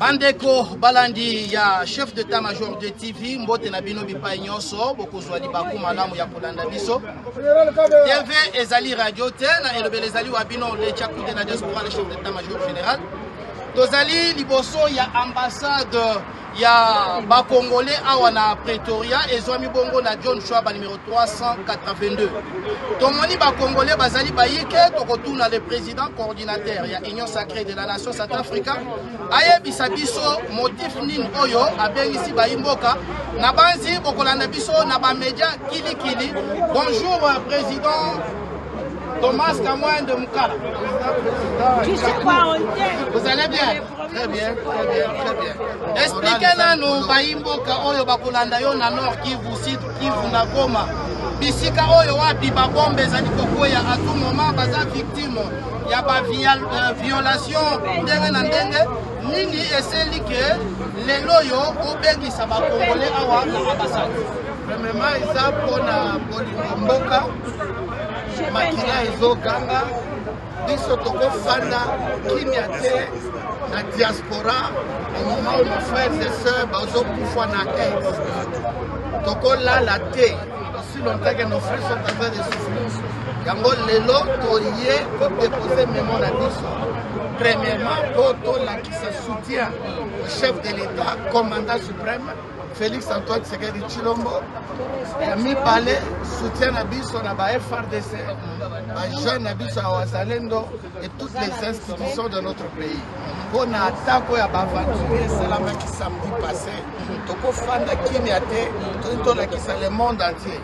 Bandeko Balandi ya chef d'état-major de TV mbote na bino bipai nyonso bokozwa libaku malamu ya kolanda biso TV ezali radio te na elobele ezali wa bino le chakou de la diaspora le chef d'état-major général tozali liboso ya ambassade ya ba congolais awa na Pretoria ezwami bongo na John Schwab numéro 382 tomoni ba congolais bazali bayike tokotuna le président coordinateur ya Union sacrée de la nation Centrafrica ayebisa biso motif nini oyo abengisi bayimboka na banzi bokolanda biso na ba média kilikili. Bonjour président Thomas Kamwende Mukala. Tu sais quoi, on dit? Vous allez bien? Très bien, très bien, très bien. Expliquez-nous, Baimboka, Oyo Bakulanda, yo na Nord Kivu, Sud Kivu, na Goma. Bisika Oyo wapi babombe zali kokoya à tout moment, baza victime. Ya ba violation, ndenge na ndenge. Nini eseli ke lelo yo obengisa ba Congolais awa na ambassade. Premièrement, isa pona Bolimboka. Makila ezoganga biso tokofanda kimia te na diaspora au moment où nos frères et sœurs bazokufa na aide tokolala te aussi longtemps que nos frères sont en train de souffrir yango lelo toye kodéposer mémoire na biso premièrement po tolakisa soutien au chef de l'état commandant suprême Félix Antoine Tshisekedi Tshilombo ya mibale soutien na biso na ba FRDC ba jeune na biso ya wazalendo et toutes les institutions de notre pays pour na atako ya baventurier esalamaki samedi passé tokofanda kimia te tolakisa le monde entier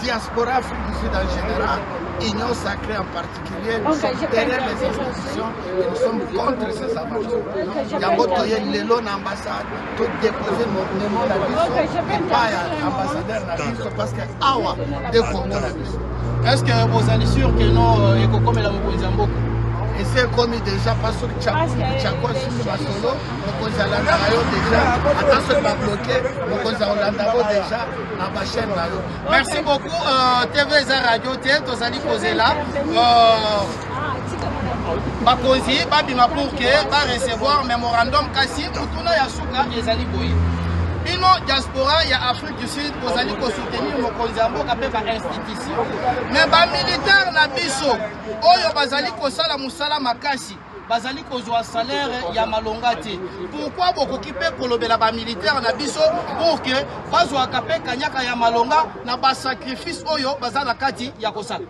diaspora Afrique du Sud en général, Union sacrée en particulier, nous sommes derrière les institutions et nous sommes contre ces aventures. Yango toye lelo na ambassade, tout déposer mon numéro na biso, et pas ambassadeur na biso parce que awa de Congo na biso. Est-ce que vous êtes sûr que non ekokome la mokonzi ya mboka? Et c'est commis déjà parce que Tchako sur ma solo, nous avons déjà, attention de bloquer, nous avons déjà dans ma chaîne. Merci beaucoup. TV Za Radio T, Tozali Kozela. Bakonzi, Babima pour que va recevoir mémorandum Kassi, Mutuna Yasuka et Zali Boy. Bino diaspora ya Afrique du Sud kozali ko soutenir mokonzi ya mboka pe ba institution mais ba militaire na biso oyo bazali ko sala musala makasi bazali ko zwa salaire ya malonga te pourquoi bokoki pe kolobela ba militaire na biso pour que bazwa kape kanyaka ya malonga na ba sacrifice oyo bazala kati ya kosala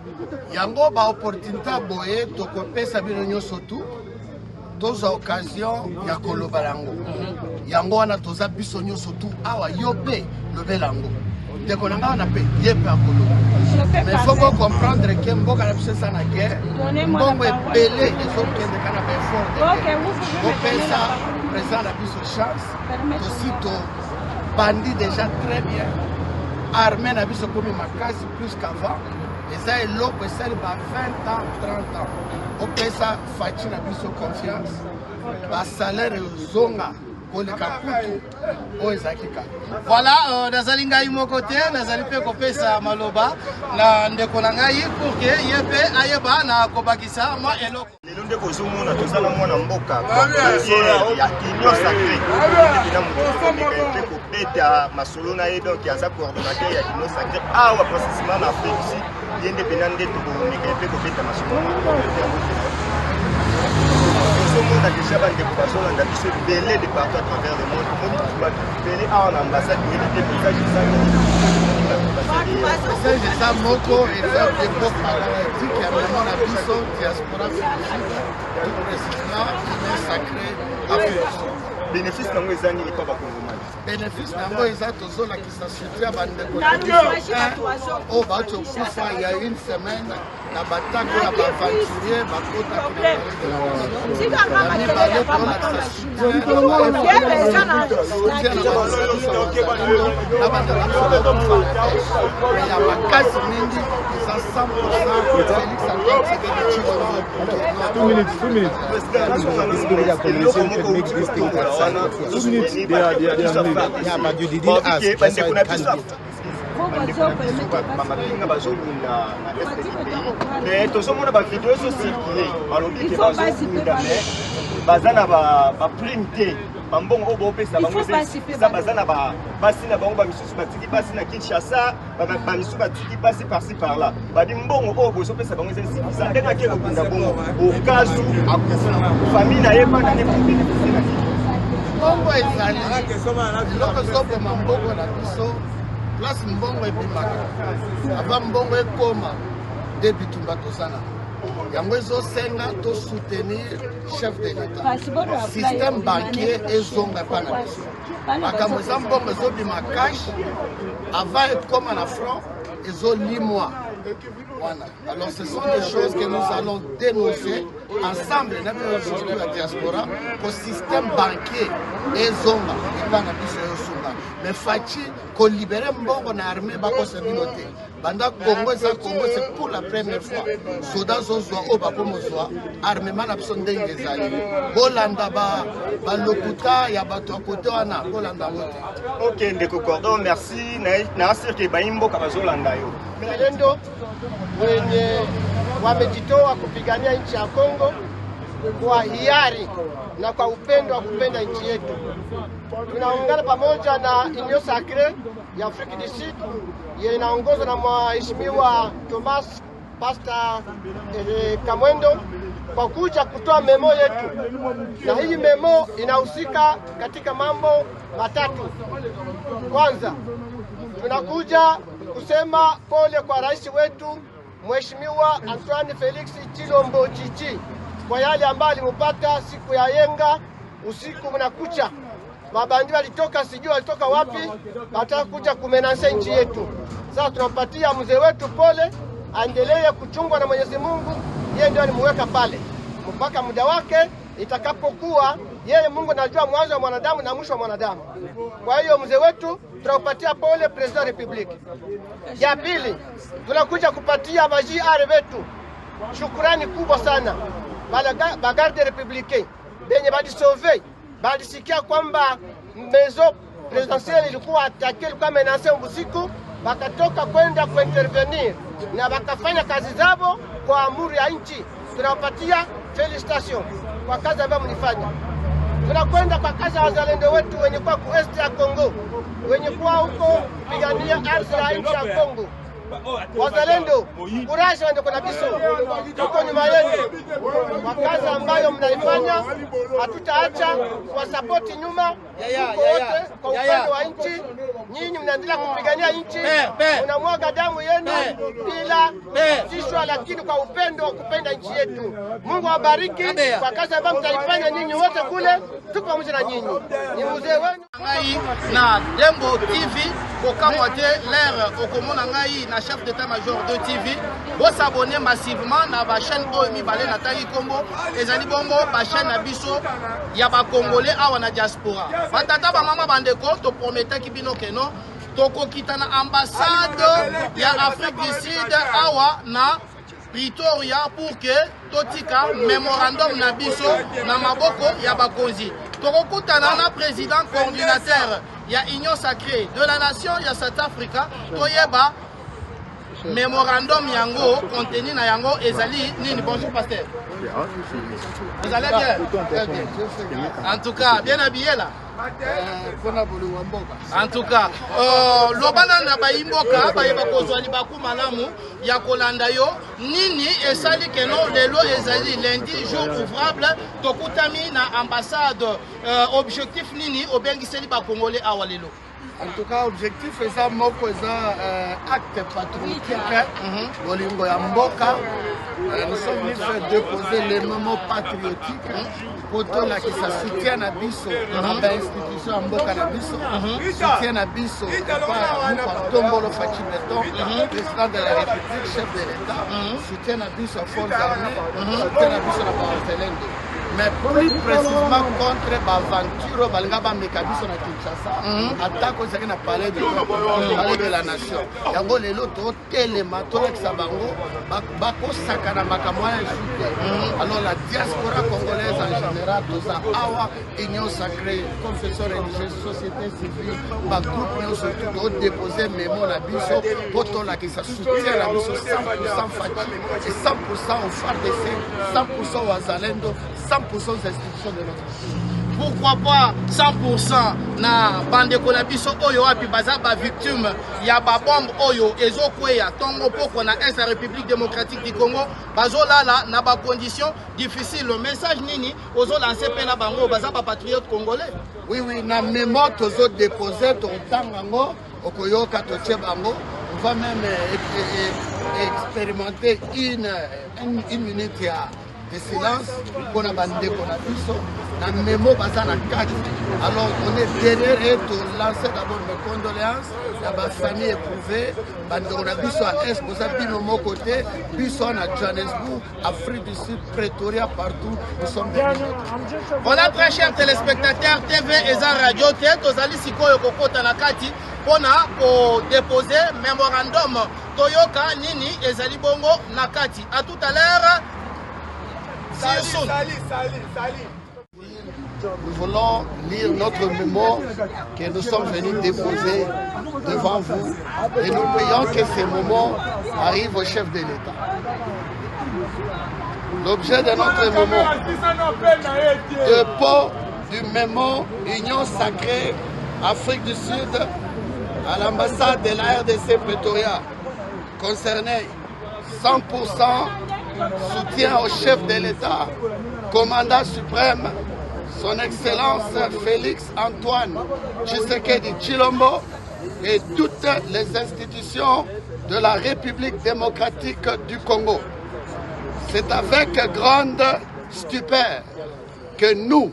yango ba opportunité boye tokopesa bino nyonso tu toza occasion ya koloba yango yango wana toza biso nyonso tu awa yo pe lobela yango ndeko na nga wana pe ye pe akoloba mais il faut comprendre que mboka na biso eza na guerre mbongo ebele ezokende kana baeffort de guerre kopesa président na biso chance tosi tobandi déjà très bien armée na biso komi makasi plus qu'avant eza eloko esali ba 20 ans 30 ans opesa faci na biso confiance basalaire ezonga koleka kutu oyo ezalaki kaka. Voilà, nazali ngai moko te nazali mpe kopesa maloba na ndeko na ngai pour que ye mpe ayeba na kobakisa mwa eloko lelo nde kozomona tozala mwana mboka ya Union sacrée ebina moto kobeta masolo na ye donc aza coordonnateur ya Union sacrée awa précisément na Afrique ici ye nde pena nde tokomeka mpe kobeta masolo tozomona déjà bandeko bazolanda biso ebele de partout à travers le monde omoni bato ebele awa na ambassade oyeli te message eza moko eza debo paralytique ya memo na biso diaspora tout précisément Union sacrée Afrique. bénéfice nango eza nini pa bakongomani bénéfice nango eza tozolakisa soutien bandeko na biso oyo bauti okufa ya une semaine na batako ya baventurier bakotaki mibale tolakisa soutien na bandeko ya makasi mingi eza 100% Félix Antoine Tshisekedi mais tozomona bavideo ezocircule balobi ke bazobunda mais baza na baprime te bambongo oyo bopesa bango eza baza na basi na bango bamisusu batiki basi na Kinshasa bamisusu batiki basi par-ci par-là babi mbongo oyo bozopesa bango eza suffisant ndenge ake kokunda bongo okazu famille na ye mpana ne kobénéficie na kiki mbongo ezali eloko ezoboma mbongo na biso place mbongo ebimaka ava mbongo ekoma nde bitumba tozana yango ezosenga tosoutenir chef de l'état système banquier ezonga mpa na biso makambo eza mbongo ezobima cash avant ekoma na franc ezolimwa wana. Alors ce sont des choses que nous allons dénoncer ensemble dans la diaspora pour le système banquier et zonga et pas na biso yosunga mais fachi ko libérer mbongo na armée ba ko se minoté banda Congo c'est pour la première fois soda zozwa o ba ko mozwa armement na biso ndenge ezali bolanda ba lokuta ya bato a côté wana bolanda mote. OK ndeko Cordon merci na asir ke ba imboka bazolanda yo Milendo wenye wamejitoa kupigania nchi ya Kongo kwa hiari na kwa upendo wa kupenda nchi yetu. Tunaungana pamoja na Union Sacrée ya Afrika du Sud inaongozwa na Mheshimiwa Thomas Pastor Kamwendo kwa kuja kutoa memo yetu, na hii memo inahusika katika mambo matatu. Kwanza, tunakuja kusema pole kwa rais wetu Mheshimiwa Antoine Felix Tshilombo Tshidi kwa yale ambayo alimupata siku ya yenga usiku mnakucha. Mabandi walitoka sijui walitoka wapi, wataka kuja kumenansa nchi yetu. Sasa tunampatia mzee wetu pole, aendelee kuchungwa na Mwenyezi Mungu, yeye ndio alimweka pale mpaka muda wake itakapokuwa. Yeye Mungu anajua mwanzo wa mwanadamu na mwisho wa mwanadamu. Kwa hiyo mzee wetu tunakupatia pole, President wa Republic. Ya pili, tunakuja kupatia JR wetu shukrani kubwa sana ba garde républicain benye badisove badisikia kwamba maison présidentielle ilikuwa attaqué, ilikuwa menacé usiku, bakatoka kwenda kuintervenir na bakafanya kazi zao kwa amuri ya nchi. Tunawapatia felicitation kwa kazi ambayo mlifanya. Tunakwenda kwa kazi ya wazalendo wetu wenye kwa kuest ya Kongo, wenye kwa huko kupigania ardhi ya nchi ya Kongo. Wazalendo, kuraje wende kuna biso, tuko nyuma yenu kwa kazi ambayo mnaifanya. Hatutaacha kwa support nyuma wote kwa upande wa nchi. Nyinyi mnaendelea kupigania nchi, mnamwaga damu yenu bila sishwa, lakini kwa upendo wa kupenda nchi yetu. Mungu awabariki kwa kazi ambayo mtaifanya nyinyi wote kule, tuko pamoja na nyinyi. Ni mzee wenu na Dembo TV kokamwa te l'air okomona ngai na chef d'état-major de TV. Bo s'abonner massivement na ba chaîne oyo mibale na tangi Kongo ezali bongo ba chaîne na biso ya ba congolais awa na diaspora. Batata ba mama bandeko to prometaki bino keno tokokita na ambassade ya Afrique du Sud awa na Pretoria pour que totika memorandum na biso na maboko ya bakonzi. Tokokutana na président coordinateur ya Union Sacrée de la Nation ya South Africa toyeba memorandum yango contenu na yango ezali nini. Bonjour pasteur. Vous allez bien? En tout cas, bien habillé là. En tout cas, lobana na baimboka bayeba kozwali baku malamu ya kolanda yo nini esali keno lelo ezali lundi jour ouvrable tokutami na ambassade objectif nini obengiseli ba congolais awa lelo. En tout cas, objectif est ça, moko acte patriotique, bolingo ya mboka. Nous sommes venus faire déposer les moments patriotiques pour que la qui se soutienne à Bisso, l'institution à mboka na Bisso, soutienne à Bisso, par Tombolo Fachi Beton, président de la République, chef de l'État, soutienne à Bisso forces armées, soutienne à Bisso la Barzalendo. Mais plus précisément contre l'aventure balingaba mekabiso na Kinshasa, attaque aux na palais de la nation. Yango lelo to telema to exabango bako sakana makamwa jute. Alors la diaspora congolaise en général toza awa Union Sacrée, confession religieuse, société civile, ba groupe nous surtout ont déposé mémo na biso poto la qui ça soutient la biso 100% Fachi et 100% au FARDC, 100% au Wazalendo, 100% aux institutions de notre pays. pourquoi pas 100% na bandeko na biso oyo api baza ba victime ya ba bombe oyo ezokweya tongo poko na est République démocratique du Congo bazolala na ba conditions difficiles. Le message nini ozo lancer pe na bango baza ba patriote congolais? Oui, na mémoire tozo déposer ton tangango okoyoka toche bango. On va même expérimenter une minute de silence pour la bande de Konabiso. Dans le mémo, alors on est derrière et pour lancer d'abord mes condoléances à ma famille éprouvée. Bande de Konabiso à Est, pour ça, puis mon côté, puis à Johannesburg, Afrique du Sud, Pretoria, partout. Nous sommes derrière. Voilà, très chers téléspectateurs, TV et Radio Tête, aux Alisiko et Koko Tanakati. On a déposé mémorandum Toyoka Nini et Zali Bongo Nakati. À tout à l'heure. Nous voulons lire notre mémoire que nous sommes venus déposer devant vous et nous prions que ces moments arrivent au chef de l'État. L'objet de notre mémoire, dépôt du mémo Union Sacrée Afrique du Sud à l'ambassade de la RDC Pretoria, concerné 100% soutien au chef de l'État, commandant suprême, son Excellence Félix Antoine Tshisekedi Tshilombo et toutes les institutions de la République démocratique du Congo. C'est avec grande stupeur que nous,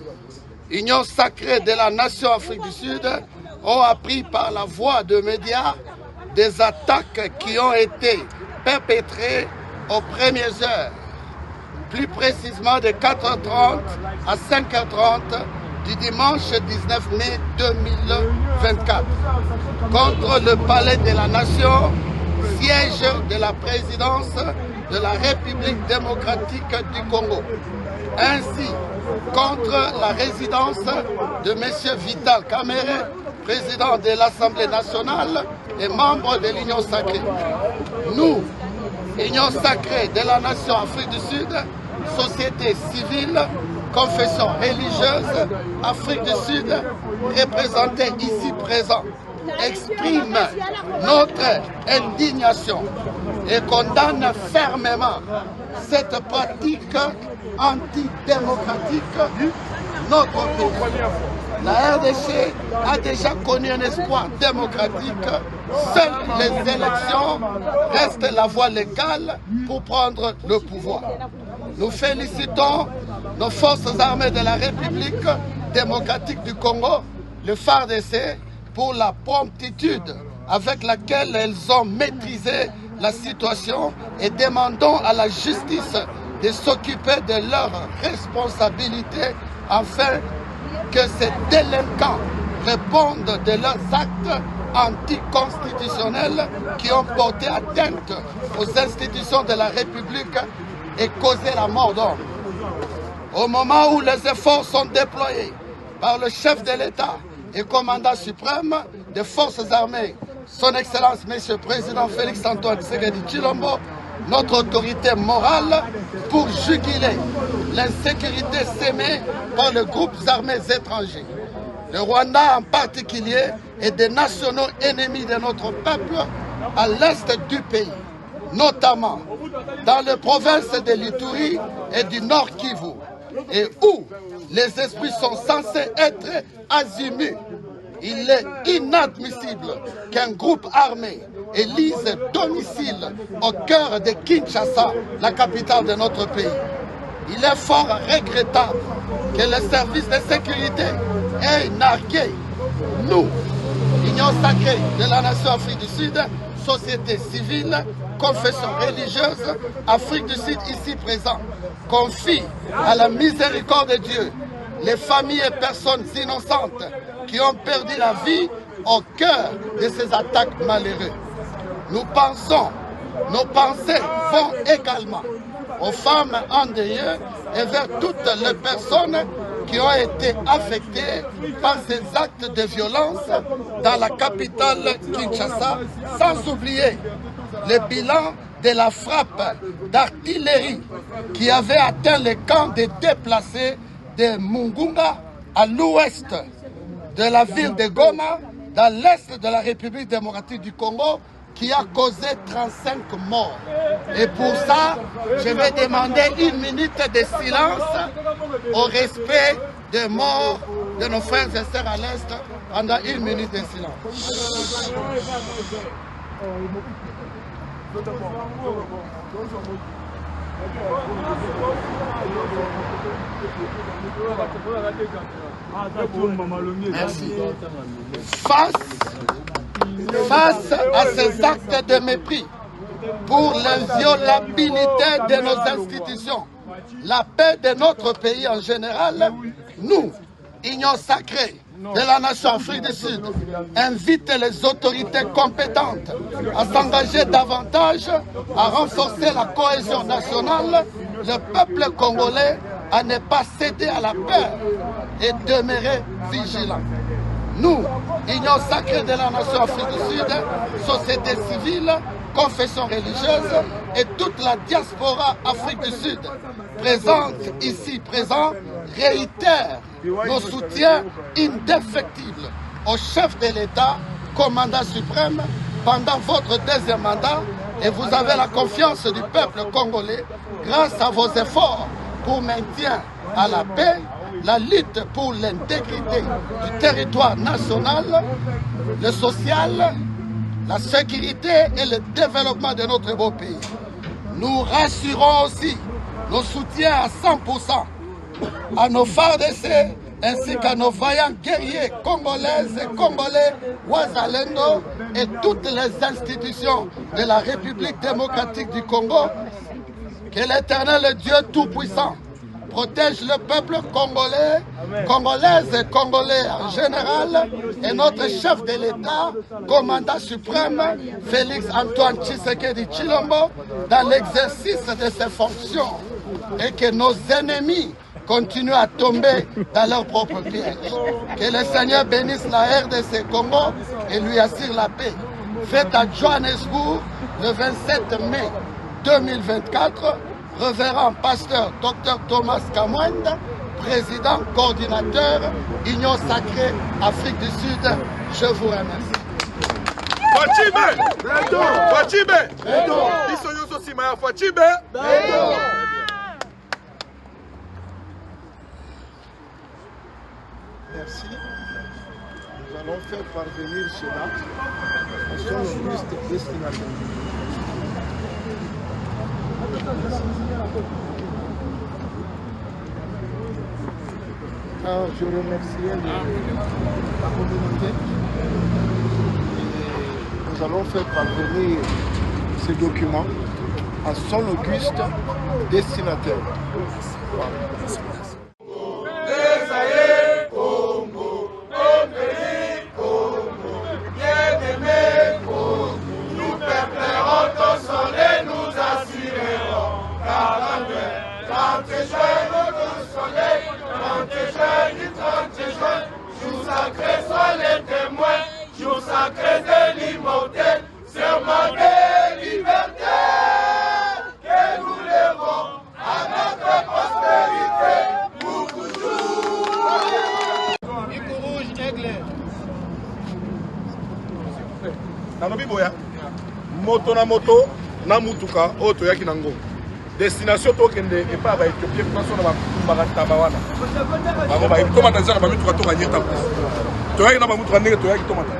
Union sacrée de la nation Afrique du Sud, ont appris par la voie de médias des attaques qui ont été perpétrées aux premières heures, plus précisément de 4h30 à 5h30 du dimanche 19 mai 2024, contre le palais de la Nation, siège de la présidence de la République démocratique du Congo. Ainsi, contre la résidence de M. Vital Kamerhe, président de l'Assemblée nationale et membre de l'Union sacrée. Nous, Union sacrée de la nation Afrique du Sud, société civile, confession religieuse, Afrique du Sud, représentée ici présent, exprime notre indignation et condamne fermement cette pratique antidémocratique notre pays. La RDC a déjà connu un espoir démocratique. Seules les élections restent la voie légale pour prendre le pouvoir. Nous félicitons nos forces armées de la République démocratique du Congo, le FARDC, pour la promptitude avec laquelle elles ont maîtrisé la situation et demandons à la justice de s'occuper de leurs responsabilités afin que ces délinquants répondent de leurs actes anticonstitutionnels qui ont porté atteinte aux institutions de la République et causé la mort d'homme. Au moment où les efforts sont déployés par le chef de l'État et commandant suprême des forces armées, son Excellence M. le Président Félix Antoine Tshisekedi Tshilombo, notre autorité morale pour juguler l'insécurité sémée par les groupes armés étrangers. Le Rwanda en particulier est des nationaux ennemis de notre peuple à l'est du pays, notamment dans les provinces de l'Ituri et du Nord Kivu, et où les esprits sont censés être azimuts. Il est inadmissible qu'un groupe armé élise domicile au cœur de Kinshasa, la capitale de notre pays. Il est fort regrettable que les services de sécurité aient nargué nous, Union sacrée de la nation Afrique du Sud, société civile, confession religieuse, Afrique du Sud ici présent, confie à la miséricorde de Dieu les familles et personnes innocentes qui ont perdu la vie au cœur de ces attaques malheureuses. Nous pensons, nos pensées vont également aux femmes endeuillées et vers toutes les personnes qui ont été affectées par ces actes de violence dans la capitale Kinshasa, sans oublier le bilan de la frappe d'artillerie qui avait atteint les camps des déplacés de Mungunga à l'ouest de la ville de Goma, dans l'est de la République démocratique du Congo, qui a causé 35 morts. Et pour ça, je vais demander 1 minute de silence au respect des morts de nos frères et sœurs à l'est pendant 1 minute de silence. Merci. Face à ces actes de mépris pour l'inviolabilité de nos institutions, la paix de notre pays en général, nous, Union sacrée de la nation Afrique du Sud, invite les autorités compétentes à s'engager davantage, à renforcer la cohésion nationale, le peuple congolais à ne pas céder à la peur et demeurer vigilant. Nous, Union sacrée de la nation Afrique du Sud, société civile, confession religieuse et toute la diaspora Afrique du Sud présente ici présent, réitère nos soutiens indéfectibles au chef de l'État, commandant suprême, pendant votre 2e mandat, et vous avez la confiance du peuple congolais grâce à vos efforts pour maintien à la paix, la lutte pour l'intégrité du territoire national, le social, la sécurité et le développement de notre beau pays. Nous rassurons aussi nos soutiens à 100% à nos FARDC ainsi qu'à nos vaillants guerriers congolaises et congolais, Ouazalendo et toutes les institutions de la République démocratique du Congo. Que l'Éternel Dieu Tout-Puissant protège le peuple congolais, congolaises et congolais en général, et notre chef de l'État, commandant suprême, Félix Antoine Tshisekedi Tshilombo, dans l'exercice de ses fonctions, et que nos ennemis continuent à tomber dans leur propre piège. Que le Seigneur bénisse la RDC Congo et lui assure la paix. Fête à Johannesburg le 27 mai 2024, Révérend pasteur Dr Thomas Kamwenda, président coordinateur Union sacrée Afrique du Sud. Je vous remercie. Merci. Nous allons faire parvenir cela à son auguste destinataire. Alors, je remercie la communauté. Et nous allons faire parvenir ce document à son auguste destinataire. Voilà. Moto na moto na mutuka oto yaki nango destination tokende et pas ba Éthiopie façon na ba tabawana bango ba tomata zaka ba mutuka to ganyeta to yaki na ba mutuka ndenge to yaki tomata